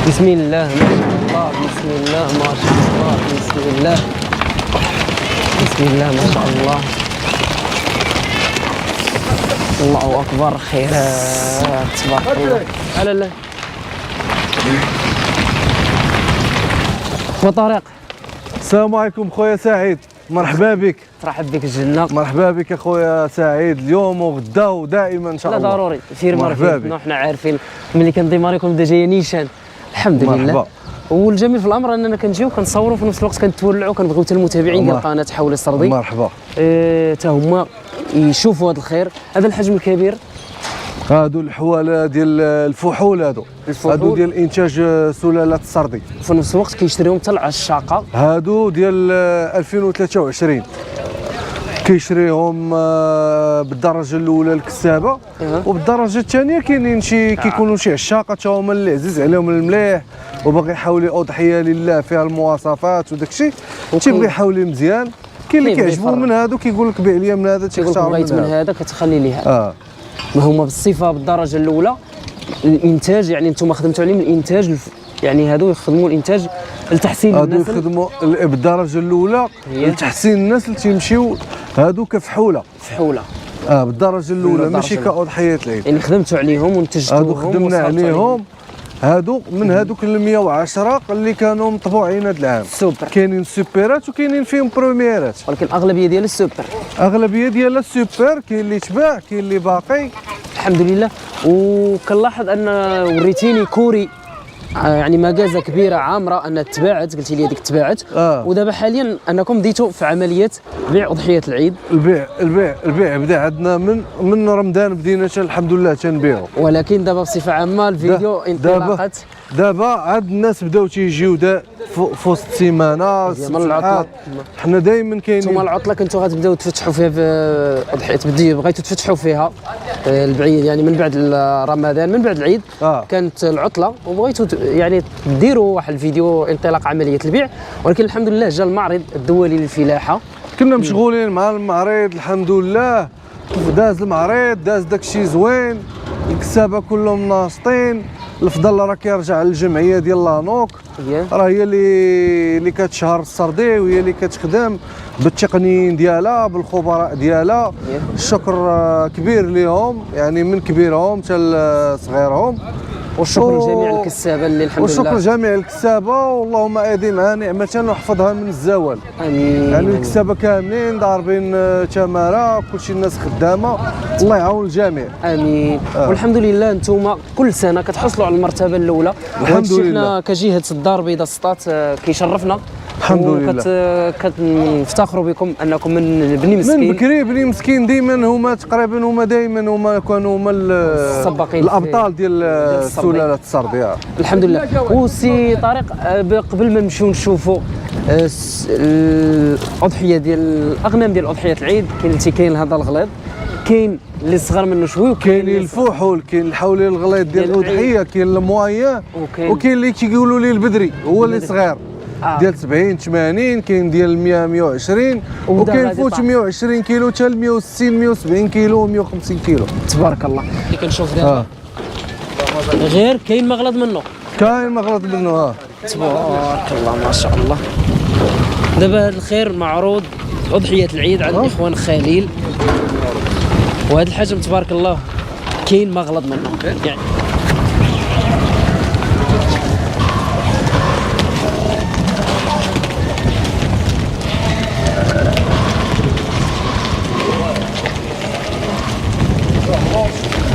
بسم الله ما شاء الله، بسم الله ما شاء الله، بسم الله، بسم الله ما شاء الله. الله اكبر، خيرات تبارك الله. لا لا وطارق، السلام عليكم خويا سعيد، مرحبا بك. ترحب بك الجنة. مرحبا بك اخويا سعيد، اليوم وغدا ودائما ان شاء الله. لا ضروري فير مرحبا مرحبا، حنا عارفين ملي كنديماريكم بدا جايه نيشان. الحمد لله. مرحبا. والجميل في الامر اننا كنجيو كنصوروا في نفس الوقت كنتولعوا كنبغيو حتى المتابعين ديال قناه حول السردي مرحبا حتى هما يشوفوا هذا الخير. هذا الحجم الكبير، هادو الحواله ديال الفحول، هادو ديال انتاج سلاله السردي، في نفس الوقت كيشريهم حتى العشاقه. هادو ديال 2023 كيشريهم بالدرجه الاولى الكسابه، وبالدرجه الثانيه كاينين كيكونوا شي عشاقه حتى هما اللي عزيز عليهم المليح وباغي يحاول اضحيه لله فيها المواصفات وداك الشيء، تيبغي يحاول مزيان. كاين اللي كيعجبو من هادو كيقول لك بيع لي من هذا، تيقول لك بغيت من هذا كتخلي لي هذا. ما هما بالصفه بالدرجه الاولى الانتاج، يعني انتم خدمتوا عليهم الانتاج يعني هادو يخدموا الانتاج لتحسين هادو النسل. يخدموا بالدرجه الاولى لتحسين النسل، تيمشيو هادو كفحوله فحوله. بالدرجه الاولى ماشي كاضحيه العيد. يعني خدمتوا عليهم وانتجتوهم. هادو خدمنا عليهم، هادو من هادوك ال 110 اللي كانوا مطبوعين هذا العام. سوبر. كاينين سوبرات وكاينين فيهم برومييرات، ولكن الاغلبيه ديال السوبر. اغلبيه ديالها السوبر، كاين اللي تباع كاين اللي باقي الحمد لله. وكنلاحظ ان وريتيني كوري يعني مغازه كبيره عامره انها تباعت، قلتي لي هذيك تباعت. ودابا حاليا انكم بديتوا في عمليه بيع اضحيه العيد. البيع بدا عندنا من رمضان، بدينا الحمد لله تنبيعوا. ولكن دابا بصفه عامه الفيديو انطلاقت. دابا عاد الناس بداو تيجيو في وسط السيمانه من العطله. حنا دائما كاينين. نتوما العطله كنتوا غتبداو تفتحوا فيها في اضحيه، بغيتوا تفتحوا فيها البعيد، يعني من بعد رمضان من بعد العيد. كانت العطله وبغيتوا يعني ديروا واحد الفيديو انطلاق عمليه البيع. ولكن الحمد لله جا المعرض الدولي للفلاحه، كنا مشغولين مع المعرض الحمد لله. داز المعرض، داز داكشي زوين، الكسابه كلهم ناشطين. الفضل راه كيرجع للجمعيه ديال لانوك، راه هي اللي كتشهر السردي، وهي اللي كتخدم بالتقنيين ديالها بالخبراء ديالها. الشكر كبير ليهم، يعني من كبيرهم حتى لصغيرهم. والشكر لجميع الكسابه اللي الحمد لله. والشكر لجميع الكسابه، واللهم اديمها نعمه واحفظها من الزوال. امين. يعني الكسابه كاملين ضاربين تماره، كلشي الناس خدامه، الله يعاون الجميع. امين. والحمد لله انتم كل سنه كتحصلوا على المرتبه الاولى. الحمد لله. حنا كجهه الدار البيضاء سطات كيشرفنا الحمد لله. كنفتخروا بكم انكم من بني مسكين. من بكري بني مسكين ديما هما تقريبا، هما دائما هما كانوا هما السباقين الابطال ديال سلاله السردي. الحمد لله. وسي طارق، قبل ما نمشيو نشوفوا الاضحيه ديال الاغنام ديال اضحيه العيد، كاين هذا الغليظ، كاين اللي صغر منه شوي، وكاين الفحول، كاين الحولي الغليظ ديال الاضحيه، كاين الموايا، وكاين اللي كيقولوا ليه البدري هو اللي صغير ديال 70 80، كاين ديال 100 120، وكاين فوت 120 كيلو حتى 160 170 كيلو 150 كيلو. تبارك الله. اللي كنشوف دابا غير كاين مغلظ منه، كاين مغلظ منه. تبارك الله ما شاء الله. دابا الخير معروض اضحيه العيد عند الاخوان خليل، وهذا الحجم تبارك الله كاين مغلظ منه يعني.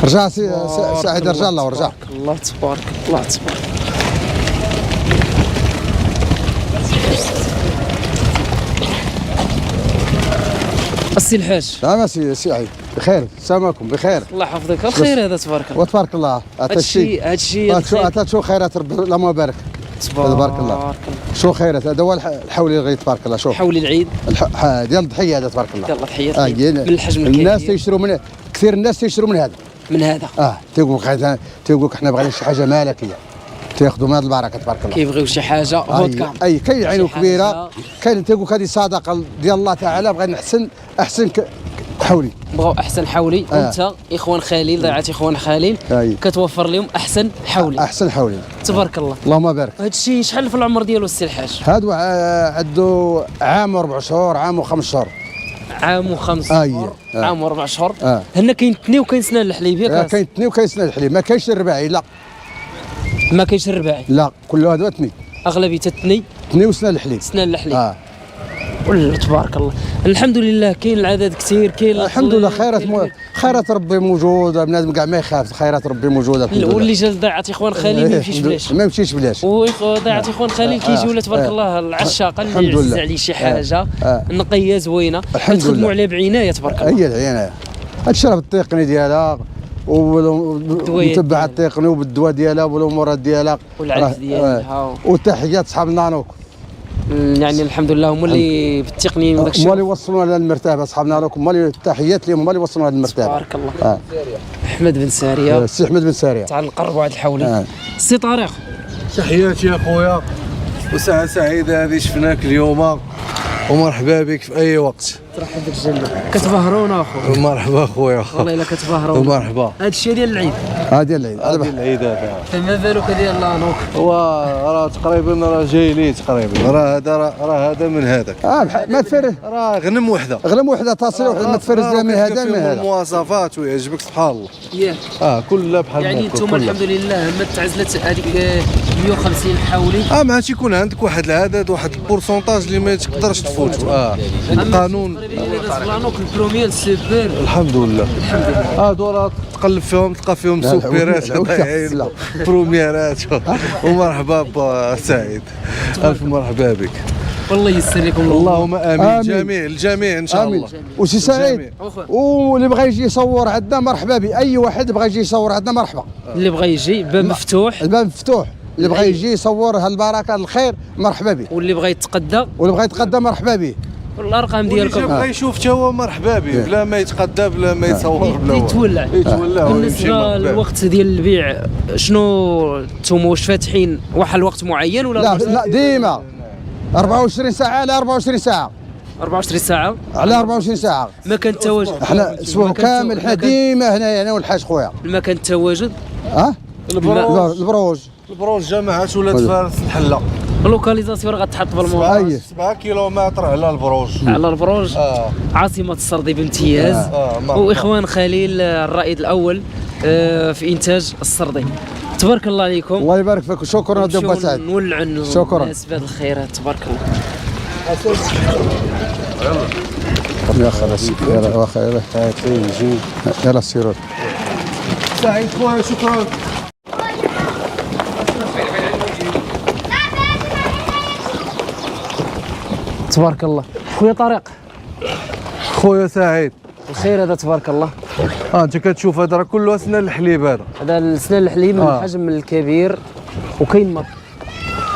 رجع سعيد، رجع الله ورجع. الله تبارك الله تبارك. السي الحاج. نعم سي سعيد، بخير، سامعكم بخير. الله يحفظك. الخير هذا تبارك الله. وتبارك الله. هذا الشيء شو خيرات اللهم بارك. تبارك الله. شو خيرات، هذا هو الحولي الغيث تبارك الله. شوف حولي العيد ديال الضحيه هذا تبارك الله. يلا ضحيه من الحجم الكبير. الناس تيشروا من كثير، الناس تيشروا من هذا تيقول لك حنا بغينا شي حاجه ملكيه، تياخذوا من هذه البركه تبارك الله. كيبغيو شي حاجه فودكا. كاين عينو كبيره، كاين تيقول لك هذه صدقه ديال الله تعالى، بغينا احسن حولي بغاو احسن حولي. وانت اخوان خليل، ضيعه اخوان خليل كتوفر لهم احسن حولي. احسن حولي تبارك الله. اللهم بارك. هذا الشيء شحال في العمر ديالو السي الحاج؟ هذا عنده عام و4 شهور، عام و5 شهور. عام و5 شهور، عام و4 شهور. هنا كاين تني وكاين سنان الحليب ياك؟ كاين تني وكاين سنان الحليب، ما كاينش الرباعي. لا ما كاينش الرباعي. لا كله هذا تني. اغلبيه التني وسنان الحليب. سنان الحليب. ولا تبارك الله. الحمد لله كاين العدد كثير، كاين الحمد لله. خيرات ربي موجوده، بنادم كاع ما يخاف، خيرات ربي موجوده. واللي جا لضيعه اخوان خليل ما يمشيش بلاش. ما يمشيش بلاش. وضيعه اخوان خليل كيجيو ولا تبارك الله العشاقه اللي يعز عليه شي حاجه نقيه زوينه كتخدموا عليها بعنايه تبارك الله. هي العنايه. هادشي راه بالتقني ديالها ومتبعه التقني وبالدواء ديالها والامورات ديالها والعرف ديالها. وتحيات صحاب النانوك. يعني الحمد لله هما اللي بالتقنيين وداك الشيء هما اللي وصلونا للمرتبه. اصحاب النانوك هما اللي تحيات لهم، هما اللي وصلونا للمرتبه. تبارك الله. احمد بن ساريه. السي احمد بن ساريه. تعال نقربوا هذا الحولي. السي طارق. تحياتي يا خويا، وساعه سعيده هذه شفناك اليوم، ومرحبا بك في اي وقت. ترحب بالجنه. كتباهرونا اخويا. مرحبا خويا. والله الا كتباهرونا. مرحبا. هذا الشيء ديال العيد. ديال العيد. هذا العيد هذا. فما بالك ديال لانوك. هو راه تقريبا راه جاي لي تقريبا، راه هذا من هذاك. ما تفرج. راه غنم وحده. غنم وحده تصير وحده، ما تفرج لا من هذا من هذا. المواصفات ويعجبك سبحان الله. ياك. كلها بحال يعني انتم الحمد لله ما تعزلت هذيك 150 حولي. ما تيكون عندك واحد العدد، واحد البورسونتاج اللي ما تقدرش تفوتو. القانون البروميير سوبر. الحمد لله. هادو راه تقلب فيهم تلقى فيهم سوبرات، الله يعين، برومييرات. ومرحبا با سعيد، الف مرحبا بك. والله يسر لكم. اللهم امين. الجميع ان شاء الله. وسي سعيد، واللي بغى يجي يصور عندنا مرحبا به. اي واحد بغى يجي يصور عندنا مرحبا. اللي بغى يجي باب مفتوح. الباب مفتوح. اللي بغى يجي يصور هالبركه الخير مرحبا به. واللي بغى يتقدى. مرحبا به. والارقام ديالكم. اللي بغى يشوف حتى هو مرحبا به، بلا ما يتقدى بلا ما يصور بلا يتولع. بالنسبه للوقت ديال البيع شنو نتوما واش فاتحين واحد الوقت معين ولا؟ لا ديما 24 ساعه على 24 ساعه. 24 ساعه على 24 ساعه. مكان التواجد احنا الاسبوع كامل حنا ديما هنايا انا والحاج خويا. المكان التواجد البروج جامعات ولات فارس الحله. اللوكاليزاسيون غتحط بالموضوع. 7 كيلومتر على البروج. على البروج. عاصمه السردي بامتياز. واخوان خليل الرائد الاول في انتاج السردي. تبارك الله عليكم. الله يبارك فيك وشكرا دابا سعد. نولعوا الناس بهذه الخيرات تبارك الله. يا خلاص يلا واخا يلا سيروا. سعيد خويا شكرا. تبارك الله. خويا طارق. خويا سعيد. الخير هذا تبارك الله. انت كتشوف هذا راه كله اسنان الحليب. هذا السنان الحليب من الحجم الكبير، وكاين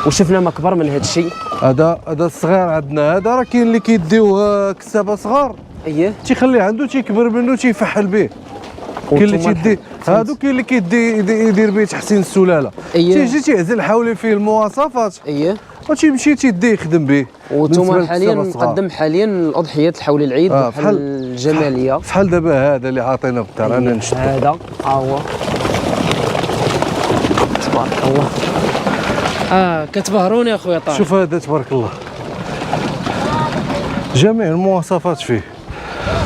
وشفنا ما كبر من هذا الشيء. هذا الصغير عندنا، هذا راه كاين اللي كيديوه كسابه صغار. اييه. تيخليه عنده تيكبر منه تيفحل به. كاين اللي تيدي هادو، كاين اللي كيدي يدير به تحسين السلاله. تيجي تيعزل حوالي فيه المواصفات. اييه. وتيمشي تيدي يخدم به. وانتم حاليا مقدم حاليا الاضحيات الحول العيد بحال الجماليه. بحال دابا هذا اللي عاطينا بالدار انا نشد. هذا هو تبارك الله. كتبهروني اخويا طارق. شوف هذا تبارك الله، جميع المواصفات فيه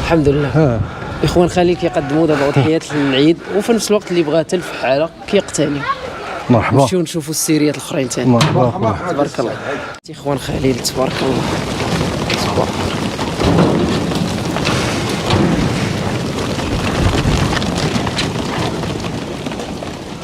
الحمد لله. اخوان خليل كيقدموا دابا اضحيات العيد، وفي نفس الوقت اللي بغى تلف حاله كيقتني. مرحبا. نمشيو نشوفوا السيريات الاخرين ثاني. مرحبا. تبارك الله. اخوان خليل تبارك الله. تبارك الله.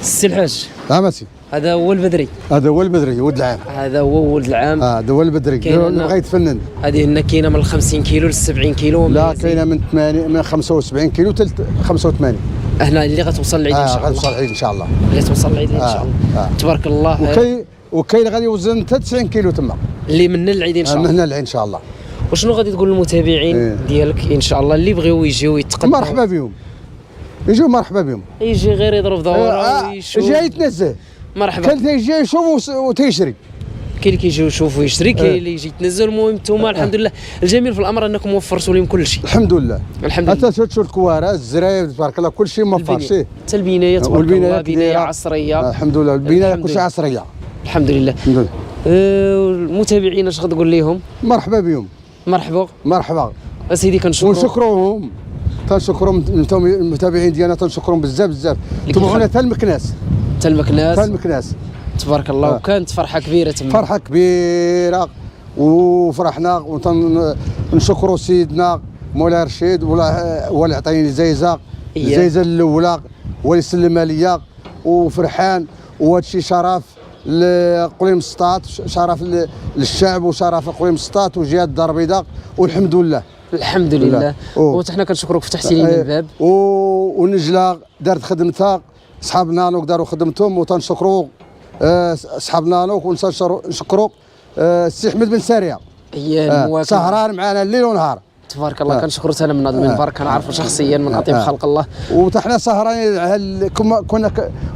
السي الحاج. ماشي. هذا هو البدري. هذا هو البدري ولد العام. هذا هو ولد العام. هذا هو البدري اللي بغى يتفنن. هذه هنا كاينه من 50 كيلو ل 70 كيلو. لا كاينه من 75 كيلو حتى 85. هنا اللي غتوصل العيد ان شاء الله. غتوصل العيد ان شاء الله. اللي توصل العيد ان شاء الله. تبارك الله. وكاين غادي يوزن حتى 90 كيلو تما. اللي من العيد ان شاء الله. من العيد ان شاء الله. وشنو غادي تقول للمتابعين ديالك ان شاء الله اللي بغيو يجيو يتقدموا؟ مرحبا بهم. يجيو مرحبا بهم. يجي غير يضرب دوره ويشوف. جاي يتنزه. مرحبا. كان تيجي يشوف وتيشري. كاين اللي كيجيو يشوفوا يشري، كاين اللي يجي يتنزل. المهم نتوما الحمد لله الجميل في الامر انكم وفرتوا لهم كل شيء. الحمد لله. الحمد لله. حتى تشوف الكوارع الزراير تبارك الله كل شيء موفر شيء. حتى البنايه تبارك الله بنايه عصريه. الحمد لله البنايه كل شيء عصريه. الحمد لله. الحمد لله. المتابعين اش غتقول لهم؟ مرحبا بهم. مرحبا اسيدي كنشكروا ونشكروهم. تنشكرهم المتابعين ديالنا، تنشكرهم بزاف تبعونا حتى المكناس. تبارك الله. وكانت فرحه كبيره تما. فرحه كبيره وفرحنا ونشكروا سيدنا مولاي رشيد هو اللي عطاني الجائزه الاولى، هو اللي سلمها ليا، وفرحان. وهذا الشيء شرف لقليم مسطات، شرف للشعب، وشرف لقليم مسطات وجهه الدار البيضاء. والحمد لله. الحمد لله. وحنا كنشكروك فتحتي لينا الباب. ونجله دارت خدمتها، صحاب نانوك داروا خدمتهم، وتنشكروا صحاب نانوك، ونشكروا السي احمد بن ساريه سهران معنا الليل ونهار. تبارك الله. كنشكروا حتى انا من هذا المنبر، كنعرفوا شخصيا من اطيب خلق الله. وحنا سهرانين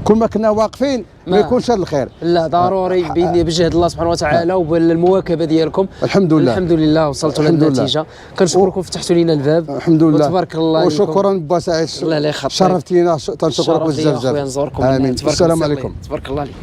كل ما كنا واقفين ما يكونش هذا الخير. لا ضروري بجهد الله سبحانه وتعالى وبالمواكبه ديالكم. الحمد لله وصلتوا للنتيجه. كنشكركم فتحتوا لينا الباب. الحمد لله. وتبارك الله. وشكرا با سعيد. الله لا يخطيك. شرفتينا. تنشكرك بزاف. نزوركم. امين. السلام عليكم. تبارك الله عليك.